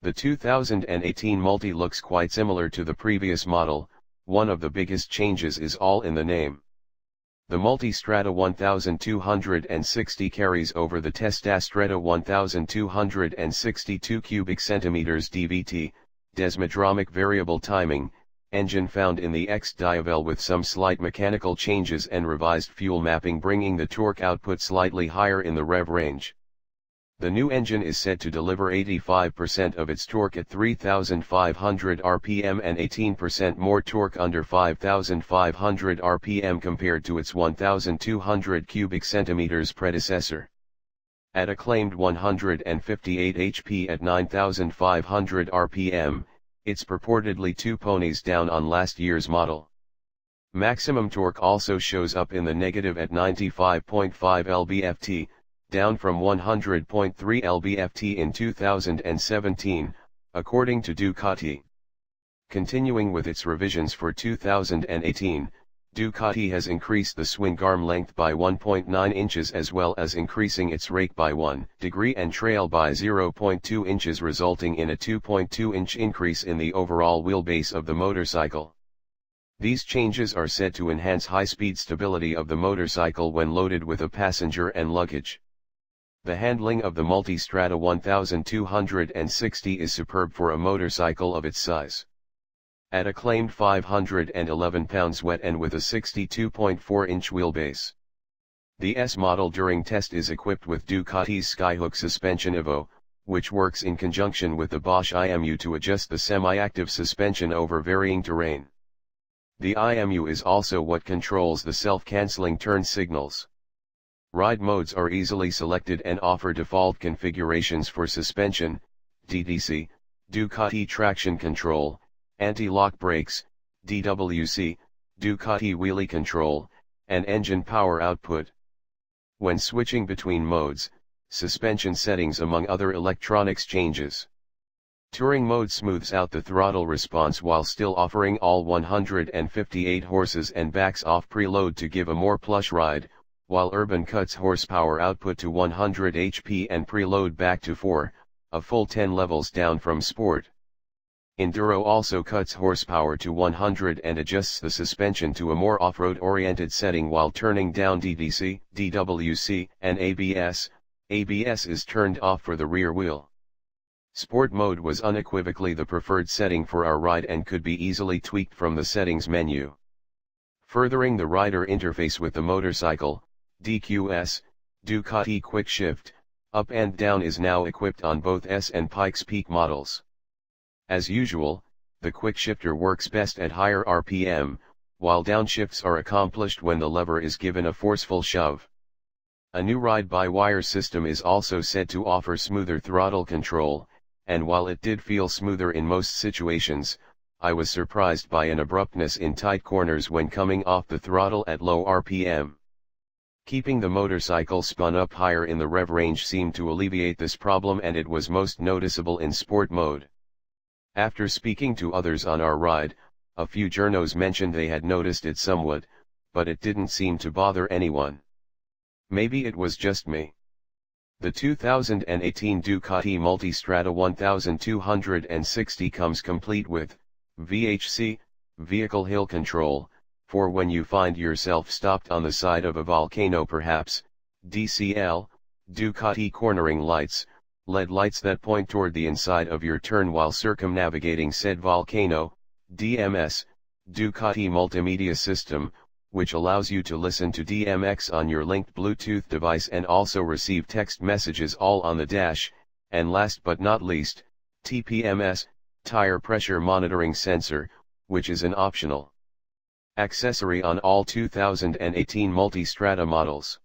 The 2018 Multi looks quite similar to the previous model. One of the biggest changes is all in the name. The Multistrada 1260 carries over the Testastrada 1262 cubic centimeters DVT, desmodromic variable timing, engine found in the X-Diavel with some slight mechanical changes and revised fuel mapping, bringing the torque output slightly higher in the rev range. The new engine is said to deliver 85% of its torque at 3,500 rpm and 18% more torque under 5,500 rpm compared to its 1,200 cubic centimeters predecessor. At a claimed 158 HP at 9,500 rpm, it's purportedly 2 ponies down on last year's model. Maximum torque also shows up in the negative at 95.5 lb-ft, down from 100.3 lb-ft in 2017, according to Ducati. Continuing with its revisions for 2018, Ducati has increased the swing arm length by 1.9 inches as well as increasing its rake by 1 degree and trail by 0.2 inches, resulting in a 2.2-inch increase in the overall wheelbase of the motorcycle. These changes are said to enhance high-speed stability of the motorcycle when loaded with a passenger and luggage. The handling of the Multistrada 1260 is superb for a motorcycle of its size. At a claimed 511 pounds wet and with a 62.4-inch wheelbase. The S model during test is equipped with Ducati's Skyhook suspension Evo, which works in conjunction with the Bosch IMU to adjust the semi-active suspension over varying terrain. The IMU is also what controls the self-canceling turn signals. Ride modes are easily selected and offer default configurations for suspension, DDC, Ducati traction control, anti-lock brakes, DWC, Ducati wheelie control, and engine power output. When switching between modes, suspension settings among other electronics changes. Touring mode smooths out the throttle response while still offering all 158 horses and backs off preload to give a more plush ride, while Urban cuts horsepower output to 100 HP and preload back to 4, a full 10 levels down from Sport. Enduro also cuts horsepower to 100 and adjusts the suspension to a more off-road oriented setting while turning down DDC, DWC, and ABS. ABS is turned off for the rear wheel. Sport mode was unequivocally the preferred setting for our ride and could be easily tweaked from the settings menu. Furthering the rider interface with the motorcycle, DQS, Ducati Quick Shift, up and down is now equipped on both S and Pikes Peak models. As usual, the quick shifter works best at higher RPM, while downshifts are accomplished when the lever is given a forceful shove. A new ride-by-wire system is also said to offer smoother throttle control, and while it did feel smoother in most situations, I was surprised by an abruptness in tight corners when coming off the throttle at low RPM. Keeping the motorcycle spun up higher in the rev range seemed to alleviate this problem, and it was most noticeable in sport mode. After speaking to others on our ride, a few journos mentioned they had noticed it somewhat, but it didn't seem to bother anyone. Maybe it was just me. The 2018 Ducati Multistrada 1260 comes complete with VHC, Vehicle Hill Control, for when you find yourself stopped on the side of a volcano perhaps, DCL, Ducati Cornering Lights, LED lights that point toward the inside of your turn while circumnavigating said volcano, DMS, Ducati Multimedia System, which allows you to listen to DMX on your linked Bluetooth device and also receive text messages all on the dash, and last but not least, TPMS, Tire Pressure Monitoring Sensor, which is an optional accessory on all 2018 Multistrada models.